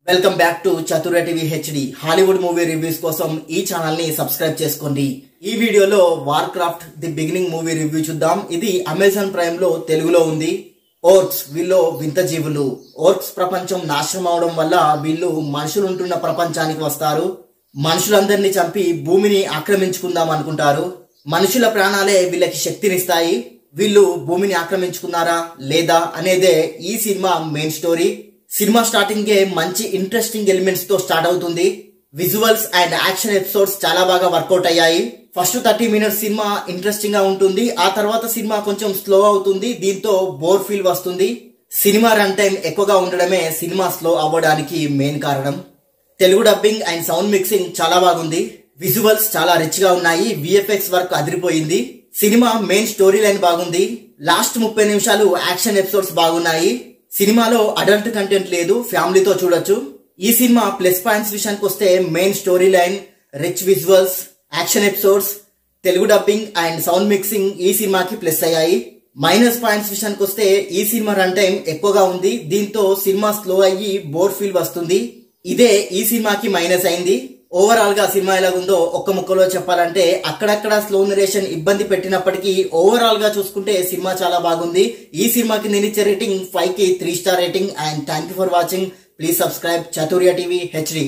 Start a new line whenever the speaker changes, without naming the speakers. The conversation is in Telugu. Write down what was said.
Welcome back to చతుర్య TV HD. Hollywood movie reviews కోసం ఈ ఛానల్ ని సబ్స్క్రైబ్ చేసుకోండి. ఈ వీడియోలో war craft the beginning movie review చూద్దాం. ఇది అమెజాన్ ప్రైమ్ లో తెలుగులో ఉంది. ఓర్క్స్ వీళ్ళు వింత జీవులు. ఓర్క్స్ ప్రపంచం నాశనం అవడం వల్ల వీళ్ళు మనుషులుంటున్న ప్రపంచానికి వస్తారు. మనుషులందరినీ చంపి భూమిని ఆక్రమించుకుందాం అనుకుంటారు. మనుషుల ప్రాణాలే వీళ్ళకి శక్తినిస్తాయి. వీళ్ళు భూమిని ఆక్రమించుకున్నారా లేదా అనేదే ఈ cinema main story. Cinema starting మంచి ఇంట్రెస్టింగ్ ఎలిమెంట్స్ తో స్టార్ట్ అవుతుంది. విజువల్స్ అండ్ యాక్షన్ ఎపిసోడ్స్ చాలా బాగా వర్కౌట్ అయ్యాయి. ఫస్ట్ 30 మినిట్స్ సినిమా ఇంట్రెస్టింగ్ గా ఉంటుంది. ఆ తర్వాత సినిమా కొంచెం స్లో అవుతుంది. దీంతో బోర్ ఫీల్ వస్తుంది. సినిమా రన్ టైం ఎక్కువగా ఉండడమే సినిమా స్లో అవ్వడానికి మెయిన్ కారణం. Telugu dubbing and sound mixing చాలా బాగుంది. విజువల్స్ చాలా రిచ్ గా ఉన్నాయి. విఎఫ్ఎక్స్ వర్క్ అదిరిపోయింది. సినిమా మెయిన్ స్టోరీ లైన్ బాగుంది. లాస్ట్ 30 నిమిషాలు యాక్షన్ ఎపిసోడ్స్ బాగున్నాయి. సినిమాలో అడల్ట్ కంటెంట్ లేదు, ఫ్యామిలీతో చూడొచ్చు. ఈ సినిమా ప్లస్ పాయింట్స్ విషయానికి వస్తే main story line, rich visuals, action episodes, Telugu dubbing and sound mixing ఈ సినిమాకి ప్లస్ అయ్యాయి. మైనస్ పాయింట్స్ విషయానికి వస్తే ఈ సినిమా రన్ టైం ఎక్కువగా ఉంది. దీంతో సినిమా స్లో అయ్యి బోర్ ఫీల్ వస్తుంది. ఇదే ఈ సినిమాకి మైనస్ అయింది. ఓవరాల్ గా సినిమా ఎలాగుందో ఒక్క ముక్కలో చెప్పాలంటే అక్కడక్కడ స్లో నరేషన్ ఇబ్బంది పెట్టినప్పటికీ ఓవరాల్ గా చూసుకుంటే సినిమా చాలా బాగుంది. ఈ సినిమాకి నేను ఇచ్చే రేటింగ్ 5 కి 3 star rating. And thank you for watching. Please subscribe చతుర్య TV HD.